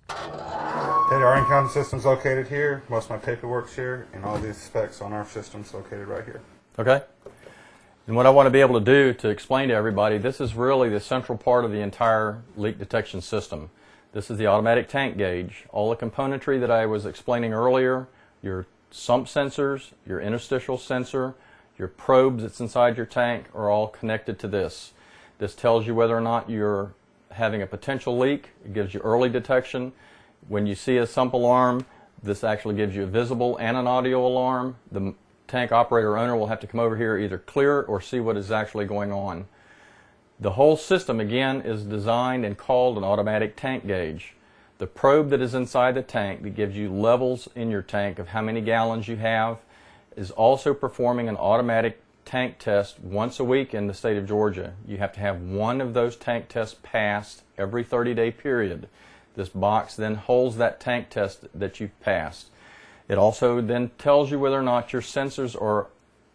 Okay, our in-con system's located here. Most of my paperwork's here, and all these specs on our system's located right here. Okay. And what I want to be able to do to explain to everybody, this is really the central part of the entire leak detection system. This is the automatic tank gauge. All the componentry that I was explaining earlier, your sump sensors, your interstitial sensor, your probes that's inside your tank are all connected to this. This tells you whether or not you're having a potential leak. It gives you early detection. When you see a sump alarm, this actually gives you a visible and an audio alarm. The tank operator owner will have to come over here, either clear it or see what is actually going on. The whole system, again, is designed and called an automatic tank gauge. The probe that is inside the tank that gives you levels in your tank of how many gallons you have is also performing an automatic tank test once a week in the state of Georgia. You have to have one of those tank tests passed every 30-day period. This box then holds that tank test that you've passed. It also then tells you whether or not your sensors are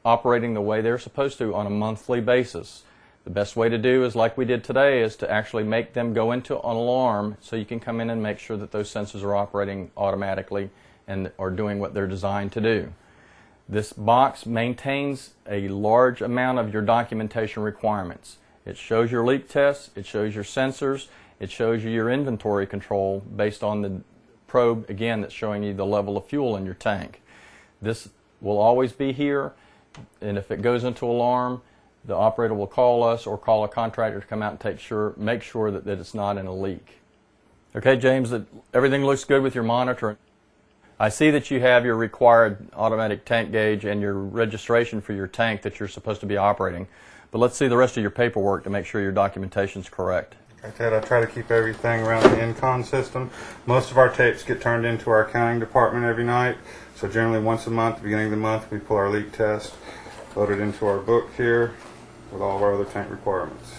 operating the way they're supposed to on a monthly basis. The best way to do is, like we did today, is to actually make them go into an alarm so you can come in and make sure that those sensors are operating automatically and are doing what they're designed to do. This box maintains a large amount of your documentation requirements. It shows your leak tests, it shows your sensors, it shows you your inventory control based on the probe, again, that's showing you the level of fuel in your tank. This will always be here, and if it goes into alarm, the operator will call us or call a contractor to come out and make sure that it's not in a leak. Okay, James, that everything looks good with your monitor. I see that you have your required automatic tank gauge and your registration for your tank that you're supposed to be operating. But let's see the rest of your paperwork to make sure your documentation's correct. Okay, Ted, I try to keep everything around the in-con system. Most of our tapes get turned into our accounting department every night. So generally once a month, at the beginning of the month, we pull our leak test, load it into our book here with all of our other tank requirements.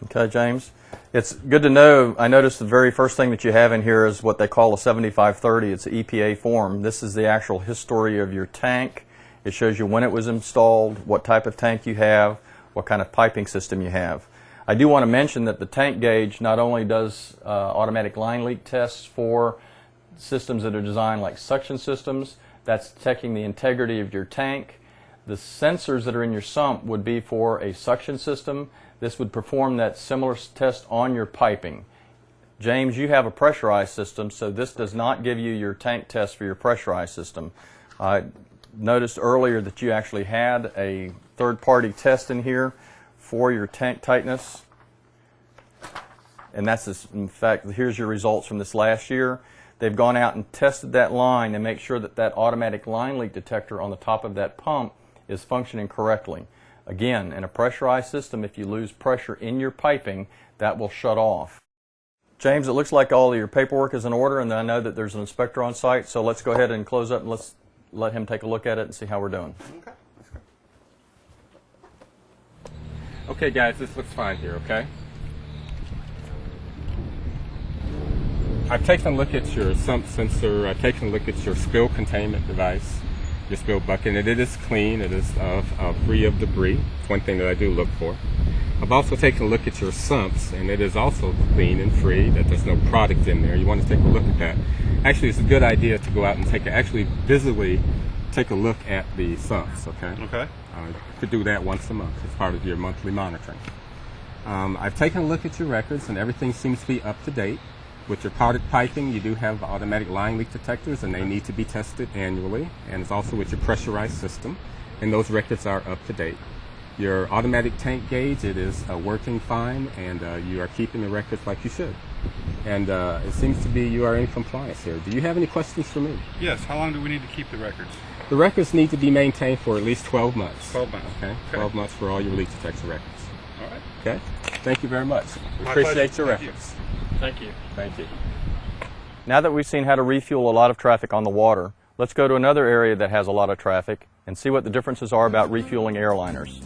Okay, James. It's good to know. I noticed the very first thing that you have in here is what they call a 7530. It's an EPA form. This is the actual history of your tank. It shows you when it was installed, what type of tank you have, what kind of piping system you have. I do want to mention that the tank gauge not only does automatic line leak tests for systems that are designed like suction systems, that's checking the integrity of your tank. The sensors that are in your sump would be for a suction system. This would perform that similar test on your piping. James, you have a pressurized system, so this does not give you your tank test for your pressurized system. I noticed earlier that you actually had a third-party test in here for your tank tightness. And that's this, in fact, here's your results from this last year. They've gone out and tested that line and make sure that that automatic line leak detector on the top of that pump is functioning correctly. Again, in a pressurized system, if you lose pressure in your piping, that will shut off. James, it looks like all of your paperwork is in order, and I know that there's an inspector on site, so let's go ahead and close up and let's let him take a look at it and see how we're doing. Okay, let's go. Okay, guys, this looks fine here, okay? I've taken a look at your sump sensor. I've taken a look at your spill containment device, your spill bucket, and it is clean. It is free of debris. It's one thing that I do look for. I've also taken a look at your sumps, and it is also clean and free, that there's no product in there. You want to take a look at that. Actually, it's a good idea to go out and actually visually take a look at the sumps, okay? Okay. You could do that once a month as part of your monthly monitoring. I've taken a look at your records, and everything seems to be up to date. With your powdered piping, you do have automatic line leak detectors, and they need to be tested annually. And it's also with your pressurized system, and those records are up to date. Your automatic tank gauge, it is working fine, and you are keeping the records like you should. And it seems to be you are in compliance here. Do you have any questions for me? Yes, how long do we need to keep the records? The records need to be maintained for at least 12 months. 12 months. Okay, 12 months for all your leak detection records. All right. Okay, thank you very much. We My appreciate pleasure. your Thank efforts. Thank you. Thank you. Now that we've seen how to refuel a lot of traffic on the water, let's go to another area that has a lot of traffic and see what the differences are about refueling airliners.